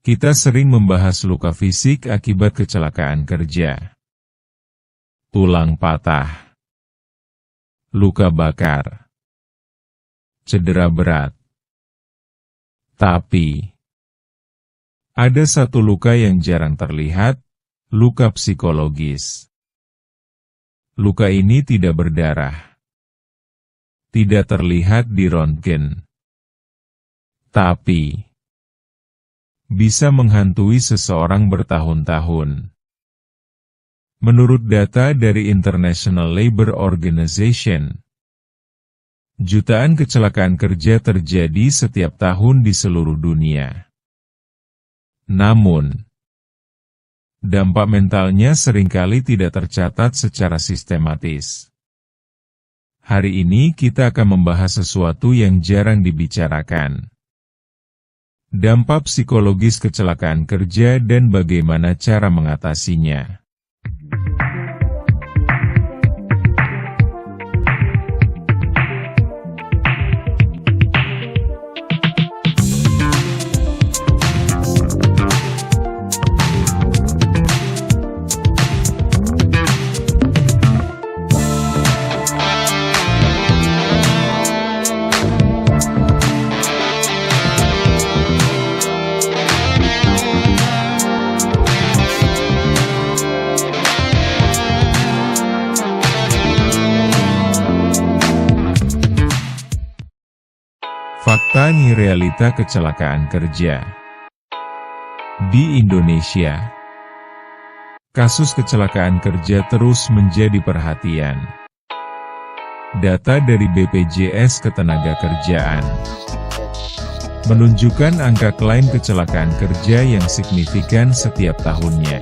Kita sering membahas luka fisik akibat kecelakaan kerja. Tulang patah, luka bakar, cedera berat. Tapi, ada satu luka yang jarang terlihat, luka psikologis. Luka ini tidak berdarah, tidak terlihat di röntgen, tapi bisa menghantui seseorang bertahun-tahun. Menurut data dari International Labour Organization, jutaan kecelakaan kerja terjadi setiap tahun di seluruh dunia. Namun, dampak mentalnya seringkali tidak tercatat secara sistematis. Hari ini kita akan membahas sesuatu yang jarang dibicarakan. Dampak psikologis kecelakaan kerja dan bagaimana cara mengatasinya. Fakta nih realita kecelakaan kerja. Di Indonesia, kasus kecelakaan kerja terus menjadi perhatian. Data dari BPJS Ketenagakerjaan menunjukkan angka klaim kecelakaan kerja yang signifikan setiap tahunnya.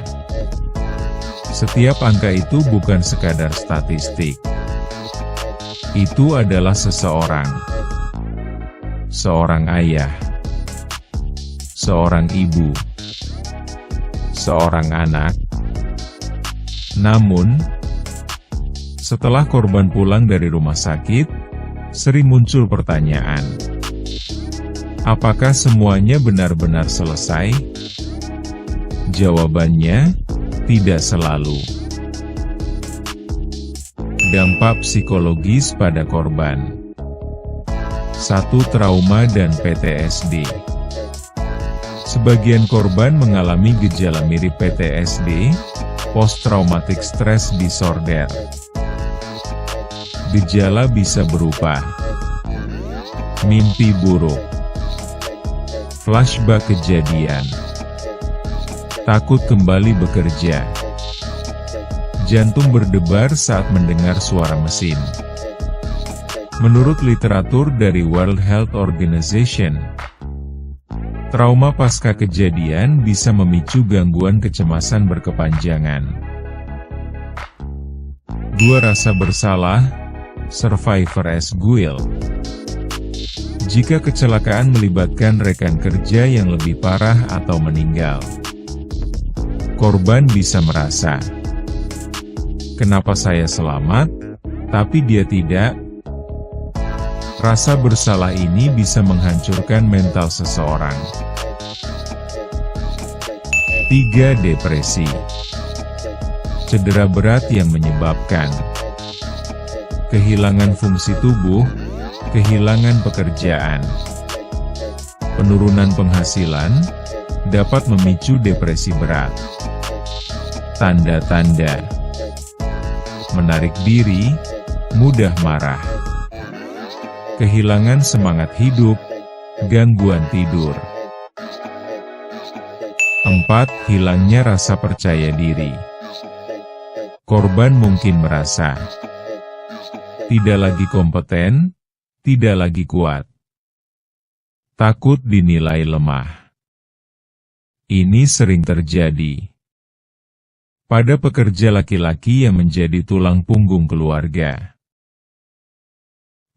Setiap angka itu bukan sekadar statistik. Itu adalah seorang ayah, seorang ibu, seorang anak. Namun, setelah korban pulang dari rumah sakit, sering muncul pertanyaan, apakah semuanya benar-benar selesai? Jawabannya, tidak selalu. Dampak psikologis pada korban. 1. Trauma dan PTSD. Sebagian korban mengalami gejala mirip PTSD, Post Traumatic Stress Disorder. Gejala bisa berupa mimpi buruk, flashback kejadian, takut kembali bekerja, jantung berdebar saat mendengar suara mesin. Menurut literatur dari World Health Organization, trauma pasca kejadian bisa memicu gangguan kecemasan berkepanjangan. 2. Rasa bersalah, survivor's guilt. Jika kecelakaan melibatkan rekan kerja yang lebih parah atau meninggal, korban bisa merasa, kenapa saya selamat, tapi dia tidak? Rasa bersalah ini bisa menghancurkan mental seseorang. 3. Depresi. Cedera berat yang menyebabkan kehilangan fungsi tubuh, kehilangan pekerjaan, penurunan penghasilan, dapat memicu depresi berat. Tanda-tanda: menarik diri, mudah marah, kehilangan semangat hidup, gangguan tidur. 4. Hilangnya rasa percaya diri. Korban mungkin merasa tidak lagi kompeten, tidak lagi kuat, takut dinilai lemah. Ini sering terjadi pada pekerja laki-laki yang menjadi tulang punggung keluarga.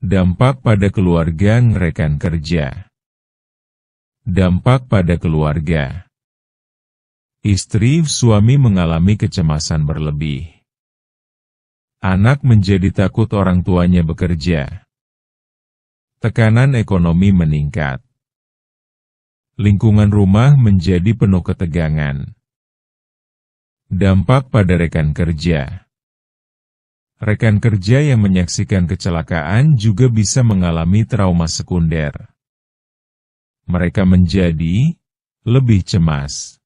Dampak pada keluarga rekan kerja. Dampak pada keluarga. Istri, suami mengalami kecemasan berlebih. Anak menjadi takut orang tuanya bekerja. Tekanan ekonomi meningkat. lingkungan rumah menjadi penuh ketegangan. Dampak pada rekan kerja. Rekan kerja yang menyaksikan kecelakaan juga bisa mengalami trauma sekunder. Mereka menjadi lebih cemas,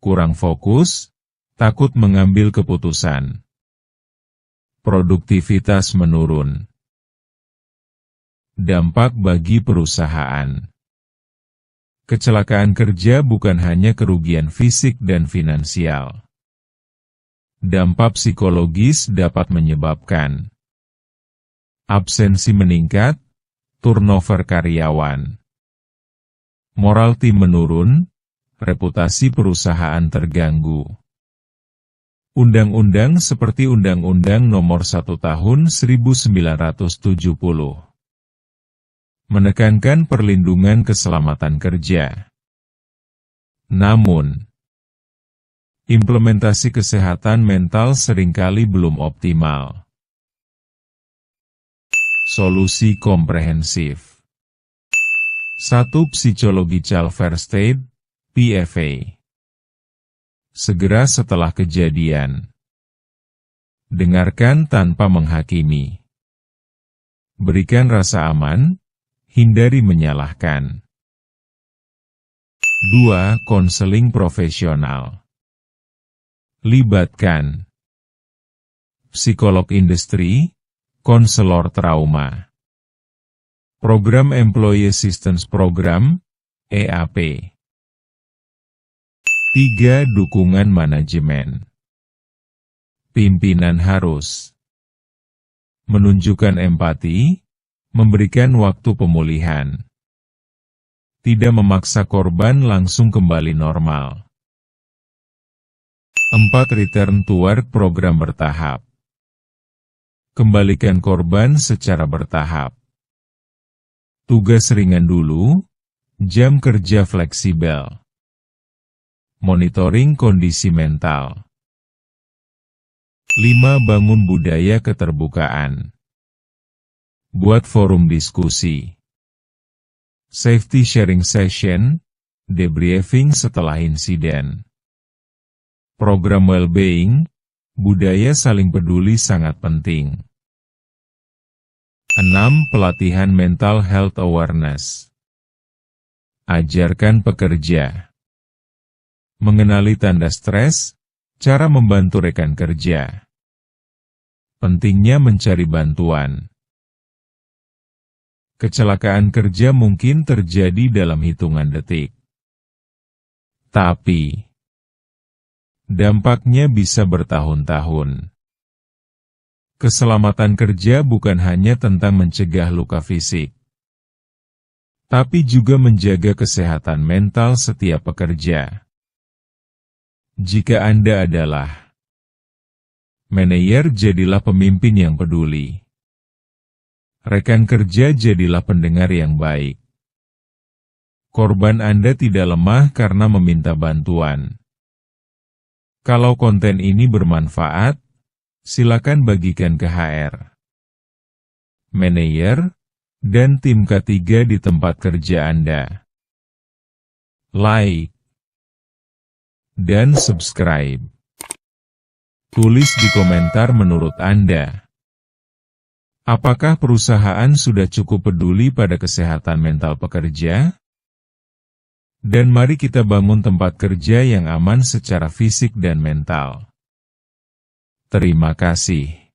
kurang fokus, takut mengambil keputusan. Produktivitas menurun. Dampak bagi perusahaan. Kecelakaan kerja bukan hanya kerugian fisik dan finansial. Dampak psikologis dapat menyebabkan absensi meningkat, turnover karyawan, moral tim menurun, reputasi perusahaan terganggu. Undang-undang seperti Undang-Undang Nomor 1 Tahun 1970 menekankan perlindungan keselamatan kerja. Namun, implementasi kesehatan mental seringkali belum optimal. Solusi komprehensif. 1. Psychological First Aid, PFA. Segera setelah kejadian. Dengarkan tanpa menghakimi. Berikan rasa aman, hindari menyalahkan. 2. Konseling profesional. Libatkan psikolog industri, konselor trauma. Program Employee Assistance Program, EAP. 3. Dukungan manajemen. Pimpinan harus menunjukkan empati, memberikan waktu pemulihan. Tidak memaksa korban langsung kembali normal. 4. Return to work program bertahap. Kembalikan korban secara bertahap. Tugas ringan dulu, jam kerja fleksibel. Monitoring kondisi mental. 5. Bangun budaya keterbukaan. Buat forum diskusi. Safety sharing session, debriefing setelah insiden. Program well-being, budaya saling peduli sangat penting. 6. Pelatihan mental health awareness. Ajarkan pekerja mengenali tanda stres, cara membantu rekan kerja. Pentingnya mencari bantuan. Kecelakaan kerja mungkin terjadi dalam hitungan detik. Tapi, dampaknya bisa bertahun-tahun. Keselamatan kerja bukan hanya tentang mencegah luka fisik, tapi juga menjaga kesehatan mental setiap pekerja. Jika Anda adalah manajer, jadilah pemimpin yang peduli. Rekan kerja, jadilah pendengar yang baik. Korban Anda tidak lemah karena meminta bantuan. Kalau konten ini bermanfaat, silakan bagikan ke HR, manajer, dan tim K3 di tempat kerja Anda. Like dan subscribe. Tulis di komentar menurut Anda. Apakah perusahaan sudah cukup peduli pada kesehatan mental pekerja? Dan mari kita bangun tempat kerja yang aman secara fisik dan mental. Terima kasih.